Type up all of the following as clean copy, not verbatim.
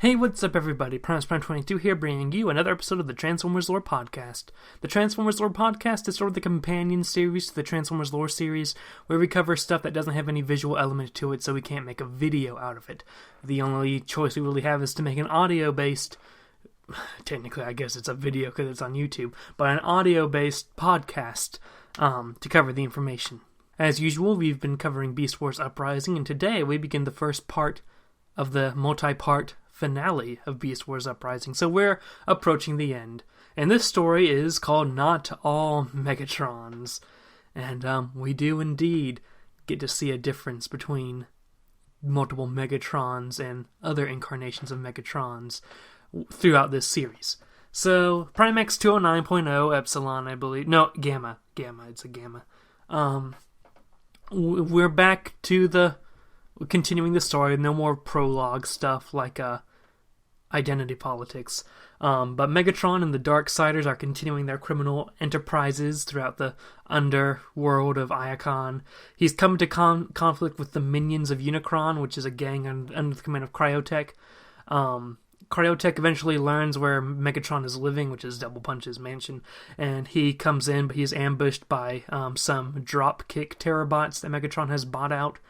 Hey, what's up everybody? Prime22 here, bringing you another episode of the Transformers Lore Podcast. The Transformers Lore Podcast is sort of the companion series to the Transformers Lore series, where we cover stuff that doesn't have any visual element to it, so we can't make a video out of it. The only choice we really have is to make an audio-based, technically I guess it's a video because it's on YouTube, but an audio-based podcast to cover the information. As usual, we've been covering Beast Wars Uprising, and today we begin the first part of the multi-part finale of Beast Wars Uprising, so we're approaching the end. And this story is called Not All Megatrons. And we do indeed get to see a difference between multiple Megatrons and other incarnations of Megatrons throughout this series. So, Primex 209.0 Epsilon, I believe. No, Gamma. It's a Gamma. We're back to continuing the story. No more prologue stuff like identity politics. But Megatron and the Darksiders are continuing their criminal enterprises throughout the underworld of Iacon. He's come to conflict with the minions of Unicron, which is a gang under the command of Cryotech. Cryotech eventually learns where Megatron is living, which is Double Punch's mansion, and he comes in, but he's ambushed by some dropkick Terrorbots that Megatron has bought out.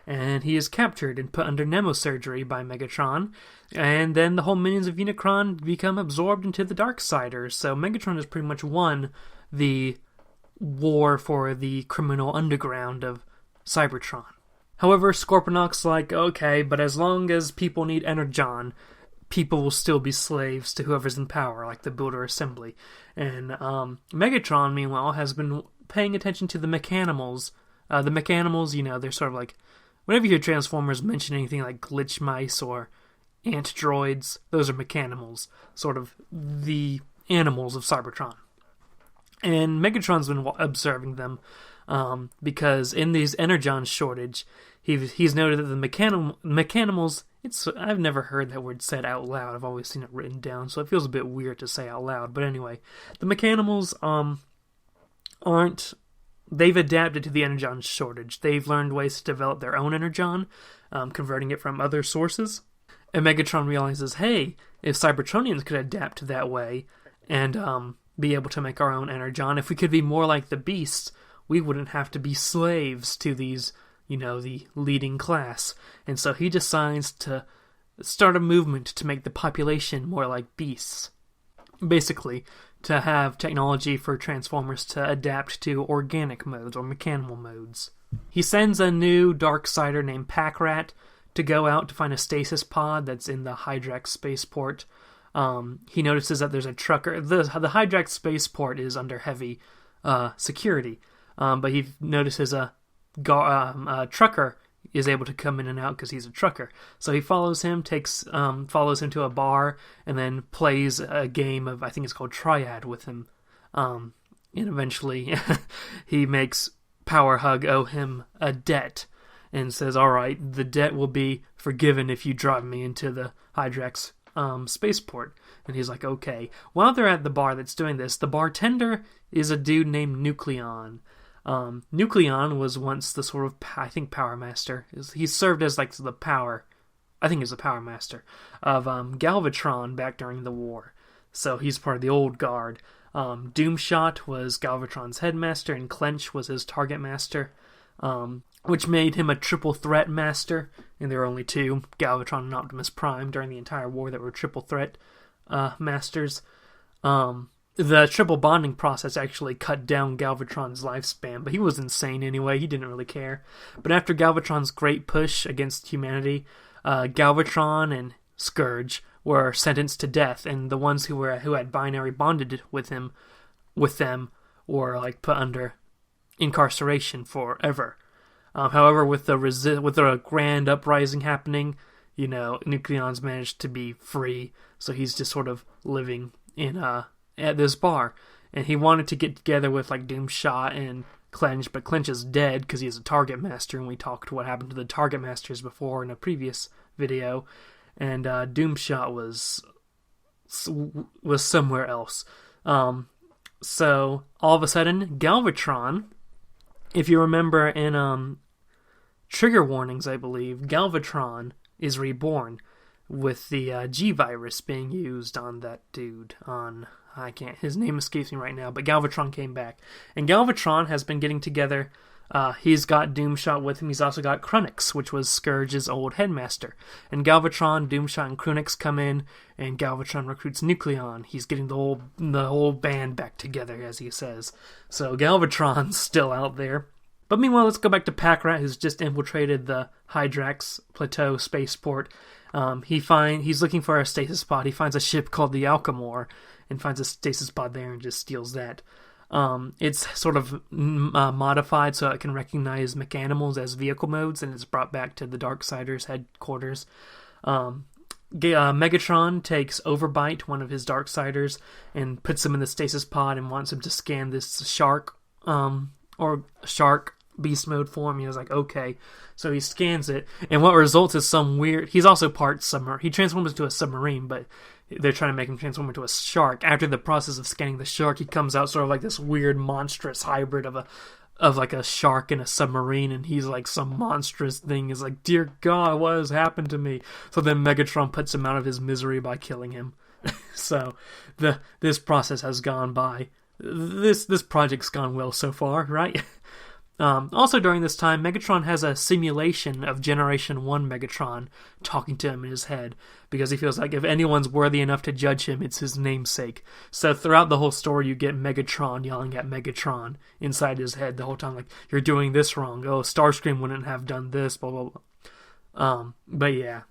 And he is captured and put under nemosurgery by Megatron. And then the whole minions of Unicron become absorbed into the Darksiders. So Megatron has pretty much won the war for the criminal underground of Cybertron. However, Scorponok's like, okay, but as long as people need Energon, people will still be slaves to whoever's in power, like the Builder Assembly. And Megatron, meanwhile, has been paying attention to the Mechanimals. The Mechanimals, they're sort of like, whenever you hear Transformers mention anything like glitch mice or ant droids, those are Mechanimals, sort of the animals of Cybertron. And Megatron's been observing them because in these Energon shortage, he's noted that the Mechanimals, I've never heard that word said out loud. I've always seen it written down, so it feels a bit weird to say out loud. But anyway, the Mechanimals they've adapted to the Energon shortage. They've learned ways to develop their own Energon, converting it from other sources. And Megatron realizes, hey, if Cybertronians could adapt that way and be able to make our own Energon, if we could be more like the beasts, we wouldn't have to be slaves to these, the leading class. And so he decides to start a movement to make the population more like beasts. Basically, to have technology for Transformers to adapt to organic modes or mechanical modes. He sends a new Darksider named Packrat to go out to find a stasis pod that's in the Hydrax spaceport. He notices that there's a trucker. The Hydrax spaceport is under heavy security, but he notices a trucker is able to come in and out because he's a trucker. So he follows him, follows him to a bar, and then plays a game of, I think it's called Triad, with him. And eventually he makes Power Hug owe him a debt and says, alright, the debt will be forgiven if you drive me into the Hydrax spaceport. And he's like, okay. While they're at the bar that's doing this, the bartender is a dude named Nucleon. Nucleon was once the sort of, I think, Power Master. He served as like the power, I think he's the Power Master of Galvatron back during the war. So he's part of the old guard. Doomshot was Galvatron's headmaster, and Clench was his target master, which made him a triple threat master. And there were only two, Galvatron and Optimus Prime, during the entire war that were triple threat masters. The triple bonding process actually cut down Galvatron's lifespan, but he was insane anyway, he didn't really care. But after Galvatron's great push against humanity, Galvatron and Scourge were sentenced to death, and the ones who had binary bonded with them were like put under incarceration forever. However, with the grand uprising happening, Nucleon's managed to be free, so he's just sort of living in at this bar, and he wanted to get together with like Doomshot and Clench, but Clench is dead because he's a target master, and we talked what happened to the target masters before in a previous video, and Doomshot was somewhere else. So all of a sudden, Galvatron, if you remember in Trigger Warnings, I believe, Galvatron is reborn. with the G virus being used on that dude. His name escapes me right now, but Galvatron came back. And Galvatron has been getting together. He's got Doomshot with him. He's also got Krunix, which was Scourge's old headmaster. And Galvatron, Doomshot, and Krunix come in, and Galvatron recruits Nucleon. He's getting the whole band back together, as he says. So Galvatron's still out there. But meanwhile, let's go back to Packrat, who's just infiltrated the Hydrax Plateau spaceport. He's looking for a stasis pod. He finds a ship called the Alchemore, and finds a stasis pod there and just steals that. It's sort of modified so it can recognize mechanimals as vehicle modes, and it's brought back to the Darksiders headquarters. Megatron takes Overbite, one of his Darksiders, and puts him in the stasis pod and wants him to scan this shark beast mode form. He was like, okay. So he scans it, and what results is some weird... He's also part submarine. He transforms into a submarine, but they're trying to make him transform into a shark. After the process of scanning the shark, he comes out sort of like this weird, monstrous hybrid of like a shark and a submarine, and he's like some monstrous thing. He's like, dear God, what has happened to me? So then Megatron puts him out of his misery by killing him. So this process has gone by. This project's gone well so far, right? Also during this time, Megatron has a simulation of Generation 1 Megatron talking to him in his head, because he feels like if anyone's worthy enough to judge him, it's his namesake. So throughout the whole story, you get Megatron yelling at Megatron inside his head the whole time, like, you're doing this wrong, oh, Starscream wouldn't have done this, blah, blah, blah. But yeah.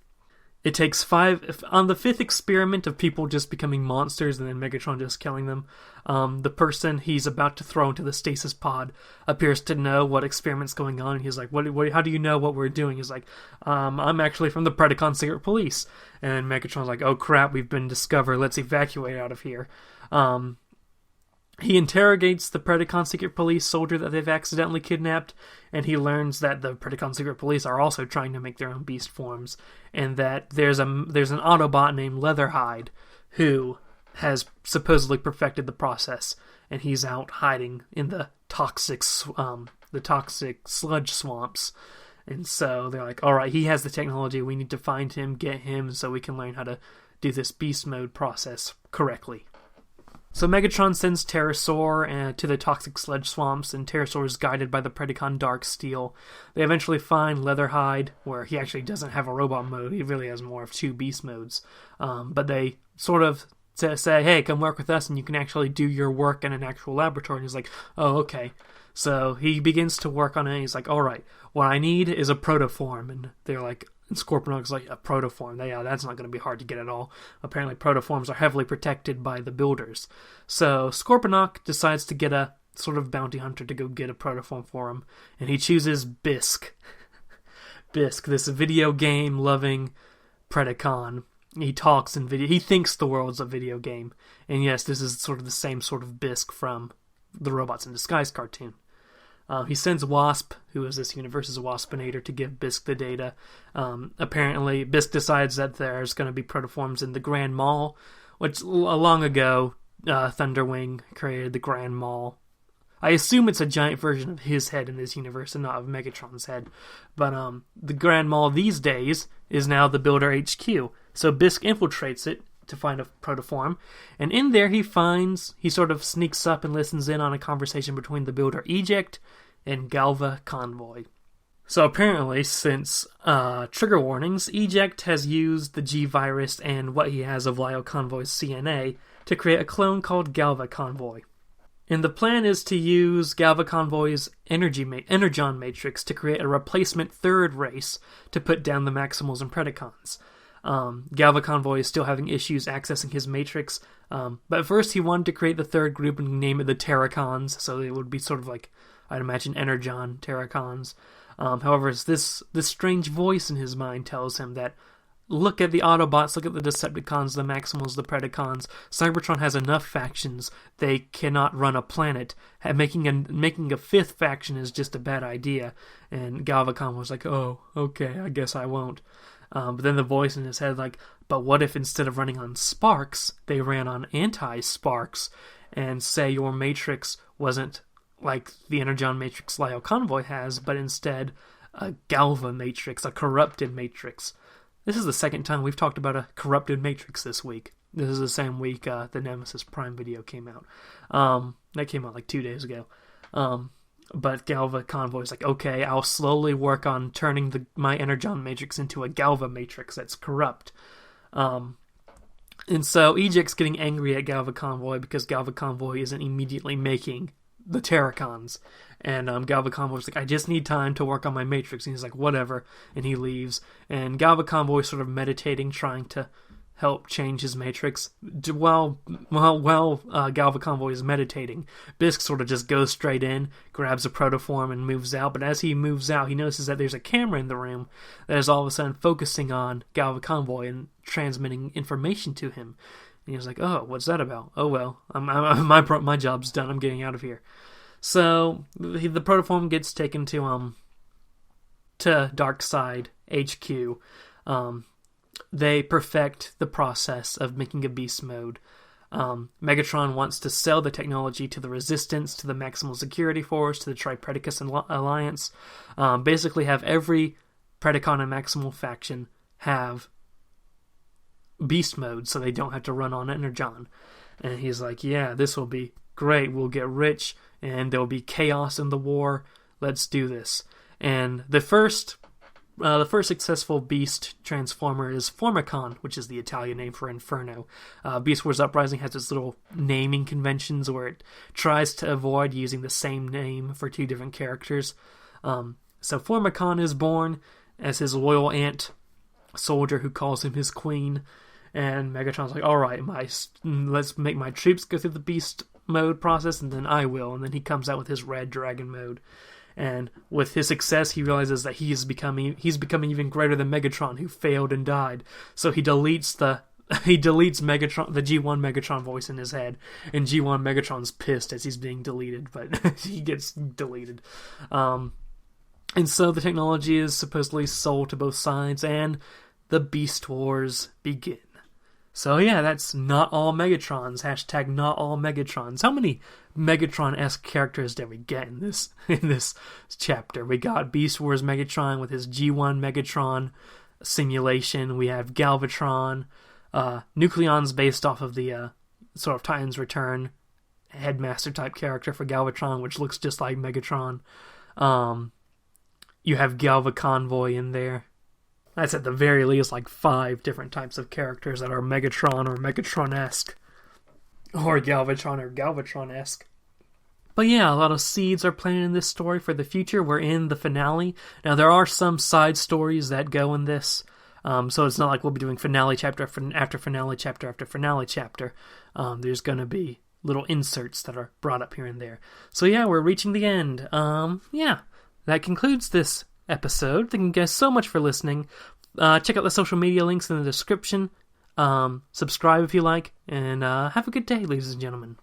It takes 5... On the 5th experiment of people just becoming monsters and then Megatron just killing them, the person he's about to throw into the stasis pod appears to know what experiment's going on. And he's like, what, how do you know what we're doing? He's like, I'm actually from the Predacon Secret Police. And Megatron's like, oh crap, we've been discovered. Let's evacuate out of here. He interrogates the Predacon Secret Police soldier that they've accidentally kidnapped, and he learns that the Predacon Secret Police are also trying to make their own beast forms, and that there's an Autobot named Leatherhide who has supposedly perfected the process, and he's out hiding in the toxic sludge swamps. And so they're like, alright, he has the technology, we need to find him, get him, so we can learn how to do this beast mode process correctly. So Megatron sends Terrorsaur to the toxic sludge swamps, and Terrorsaur is guided by the Predacon Darksteel. They eventually find Leatherhide, where he actually doesn't have a robot mode. He really has more of 2 beast modes. But they sort of say, hey, come work with us, and you can actually do your work in an actual laboratory. And he's like, oh, okay. So he begins to work on it, and he's like, alright, what I need is a protoform. And they're like... And Scorponok's like, a protoform. Yeah, that's not going to be hard to get at all. Apparently protoforms are heavily protected by the builders. So Scorponok decides to get a sort of bounty hunter to go get a protoform for him. And he chooses Bisk. Bisk, this video game loving Predacon. He talks in video. He thinks the world's a video game. And yes, this is sort of the same sort of Bisk from the Robots in Disguise cartoon. He sends Wasp, who is this universe's Waspinator, to give Bisk the data. Apparently, Bisk decides that there's going to be protoforms in the Grand Mall, which long ago, Thunderwing created the Grand Mall. I assume it's a giant version of his head in this universe and not of Megatron's head. But the Grand Mall these days is now the Builder HQ. So Bisk infiltrates it to find a protoform, and in there he sort of sneaks up and listens in on a conversation between the Builder Eject and Galva Convoy. So apparently, since trigger warnings, Eject has used the G-Virus and what he has of Lio Convoy's CNA to create a clone called Galva Convoy. And the plan is to use Galva Convoy's Energon Matrix to create a replacement third race to put down the Maximals and Predacons. Galva Convoy is still having issues accessing his matrix, but first he wanted to create the third group and name it the Terracons, so it would be sort of like, I'd imagine, Energon Terracons. However, this strange voice in his mind tells him that, look at the Autobots, look at the Decepticons, the Maximals, the Predacons. Cybertron has enough factions, they cannot run a planet. Making a 5th faction is just a bad idea. And Galva Convoy was like, oh, okay, I guess I won't. But then the voice in his head, like, but what if instead of running on Sparks, they ran on anti-Sparks, and say your Matrix wasn't like the Energon Matrix Lio Convoy has, but instead a Galva Matrix, a corrupted Matrix. This is the second time we've talked about a corrupted Matrix this week. This is the same week the Nemesis Prime video came out. That came out like 2 days ago. But Galva Convoy's like, okay, I'll slowly work on turning my Energon Matrix into a Galva Matrix that's corrupt. And so Eject's getting angry at Galva Convoy because Galva Convoy isn't immediately making the Terracons. And Galva Convoy's like, I just need time to work on my Matrix. And he's like, whatever. And he leaves. And Galva Convoy's sort of meditating, trying to help change his Matrix. While Galva Convoy is meditating, Bisk sort of just goes straight in, grabs a protoform, and moves out. But as he moves out, he notices that there's a camera in the room that is all of a sudden focusing on Galva Convoy and transmitting information to him. And he was like, oh, what's that about? Oh, well, my job's done. I'm getting out of here. So the protoform gets taken to Darkseid HQ. They perfect the process of making a beast mode. Megatron wants to sell the technology to the Resistance, to the Maximal Security Force, to the Tripredacus Alliance. Basically have every Predacon and Maximal faction have beast mode so they don't have to run on Energon. And he's like, yeah, this will be great. We'll get rich and there'll be chaos in the war. Let's do this. And the first successful beast transformer is Formicon, which is the Italian name for Inferno. Beast Wars Uprising has its little naming conventions where it tries to avoid using the same name for two different characters. So Formicon is born as his loyal ant soldier who calls him his queen. And Megatron's like, all right, let's make my troops go through the beast mode process, and then I will. And then he comes out with his red dragon mode. And with his success, he realizes that he's becoming even greater than Megatron, who failed and died. So he deletes Megatron, the G1 Megatron voice in his head, and G1 Megatron's pissed as he's being deleted, but he gets deleted. And so the technology is supposedly sold to both sides, and the Beast Wars begin. So yeah, that's not all Megatrons. # not all Megatrons. How many Megatron-esque characters did we get in this chapter? We got Beast Wars Megatron with his G1 Megatron simulation. We have Galvatron. Nucleon's based off of the sort of Titan's Return headmaster type character for Galvatron, which looks just like Megatron. You have Galva Convoy in there. That's at the very least like 5 different types of characters that are Megatron or Megatron-esque. Or Galvatron or Galvatron-esque. But yeah, a lot of seeds are planted in this story for the future. We're in the finale. Now, there are some side stories that go in this. So it's not like we'll be doing finale chapter after finale chapter after finale chapter. There's going to be little inserts that are brought up here and there. So yeah, we're reaching the end. Yeah, that concludes this episode. Thank you guys so much for listening. Check out the social media links in the description. Subscribe if you like, and have a good day, ladies and gentlemen.